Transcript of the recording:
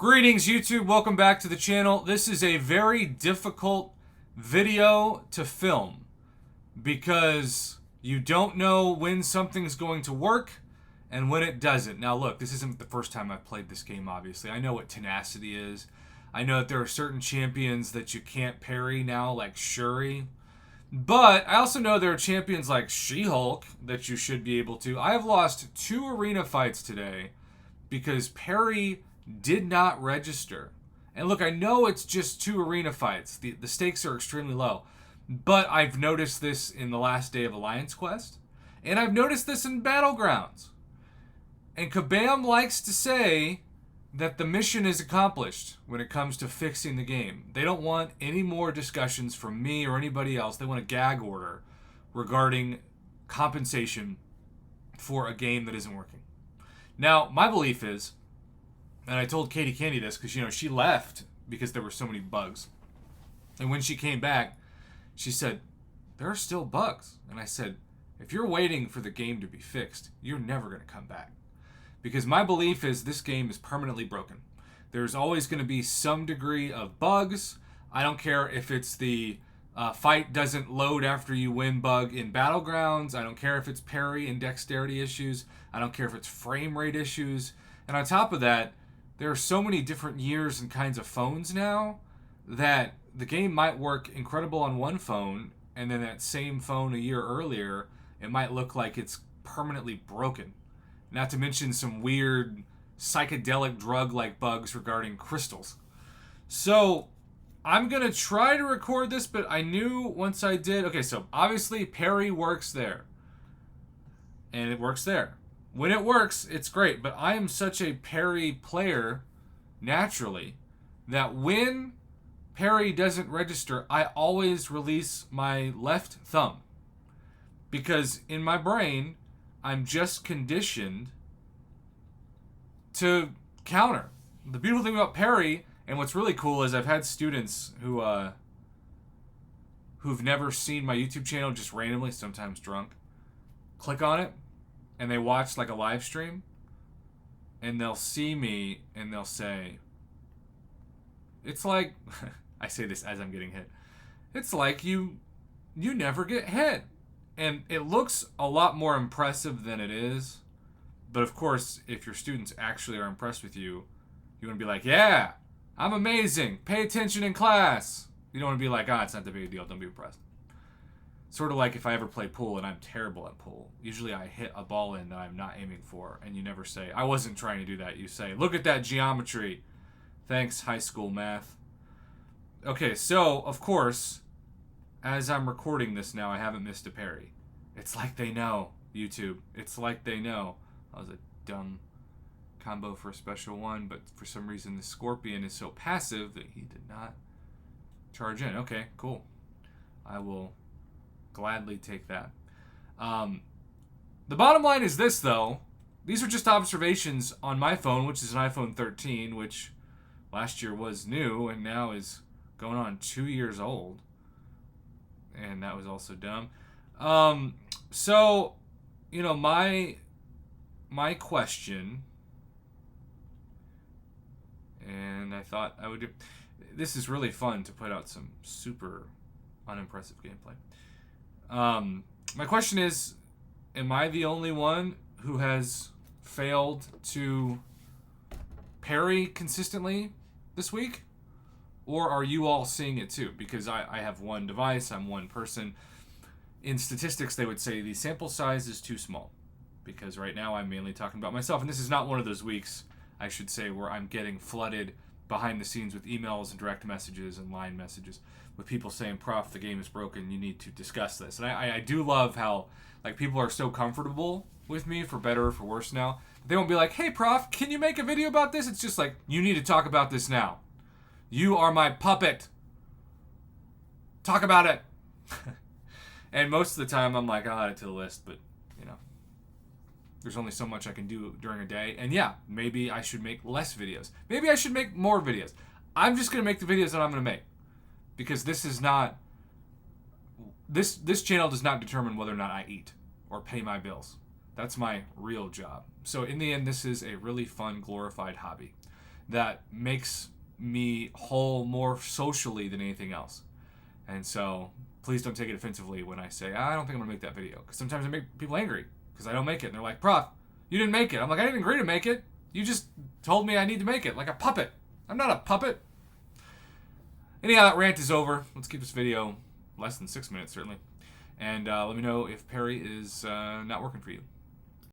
Greetings YouTube, welcome back to the channel. This is a very difficult video to film because you don't know when something's going to work and when it doesn't. Now look, this isn't the first time I've played this game, obviously. I know what tenacity is. I know that there are certain champions that you can't parry now, like Shuri. But I also know there are champions like She-Hulk that you should be able to. I have lost 2 arena fights today because Parry did not register. And look, I know it's just 2 arena fights. The stakes are extremely low. But I've noticed this in the last day of Alliance Quest. And I've noticed this in Battlegrounds. And Kabam likes to say that the mission is accomplished when it comes to fixing the game. They don't want any more discussions from me or anybody else. They want a gag order regarding compensation for a game that isn't working. Now, my belief is, and I told Katie Candy this because, she left because there were so many bugs. And when she came back, she said, there are still bugs. And I said, if you're waiting for the game to be fixed, you're never going to come back. Because my belief is this game is permanently broken. There's always going to be some degree of bugs. I don't care if it's the fight doesn't load after you win bug in Battlegrounds. I don't care if it's parry and dexterity issues. I don't care if it's frame rate issues. And on top of that, there are so many different years and kinds of phones now that the game might work incredible on one phone, and then that same phone a year earlier, it might look like it's permanently broken. Not to mention some weird psychedelic drug-like bugs regarding crystals. So I'm going to try to record this, but I knew once I did... Okay, so obviously Parry works there. And it works there. When it works, it's great, but I am such a parry player, naturally, that when parry doesn't register, I always release my left thumb. Because in my brain, I'm just conditioned to counter. The beautiful thing about parry, and what's really cool is I've had students who've never seen my YouTube channel, just randomly, sometimes drunk, click on it, and they watch like a live stream, and they'll see me, and they'll say, it's like, I say this as I'm getting hit, it's like you never get hit. And it looks a lot more impressive than it is. But of course, if your students actually are impressed with you, you want to be like, yeah, I'm amazing. Pay attention in class. You don't want to be like, it's not that big a deal. Don't be impressed. Sort of like if I ever play pool and I'm terrible at pool. Usually I hit a ball in that I'm not aiming for. And you never say, I wasn't trying to do that. You say, look at that geometry. Thanks, high school math. Okay, so, of course, as I'm recording this now, I haven't missed a parry. It's like they know, YouTube. It's like they know. That was a dumb combo for a special one, but for some reason the Scorpion is so passive that he did not charge in. Okay, cool. I will gladly take that. The bottom line is this, though. These are just observations on my phone, which is an iPhone 13, which last year was new and now is going on 2 years old. And that was also dumb. So, my question, and I thought I would do, this is really fun to put out some super unimpressive gameplay. My question is, am I the only one who has failed to parry consistently this week? Or are you all seeing it too? Because I have one device, I'm one person. In statistics, they would say the sample size is too small. Because right now I'm mainly talking about myself. And this is not one of those weeks, I should say, where I'm getting flooded behind the scenes with emails and direct messages and line messages with people saying, Prof, the game is broken, you need to discuss this. And I do love how people are so comfortable with me, for better or for worse now. They won't be like, hey Prof, can you make a video about this? It's just like, you need to talk about this now. You are my puppet. Talk about it. And most of the time I'm like, I'll add it to the list, but, there's only so much I can do during a day. And yeah, maybe I should make less videos. Maybe I should make more videos. I'm just going to make the videos that I'm going to make. Because this is not... This channel does not determine whether or not I eat or pay my bills. That's my real job. So in the end, this is a really fun, glorified hobby. that makes me whole more socially than anything else. And so please don't take it offensively when I say, I don't think I'm going to make that video. Because sometimes I make people angry because I don't make it. And they're like, Prof, you didn't make it. I'm like, I didn't agree to make it. You just told me I need to make it like a puppet. I'm not a puppet. Anyhow, that rant is over. Let's keep this video less than 6 minutes, certainly. And let me know if Parry is not working for you.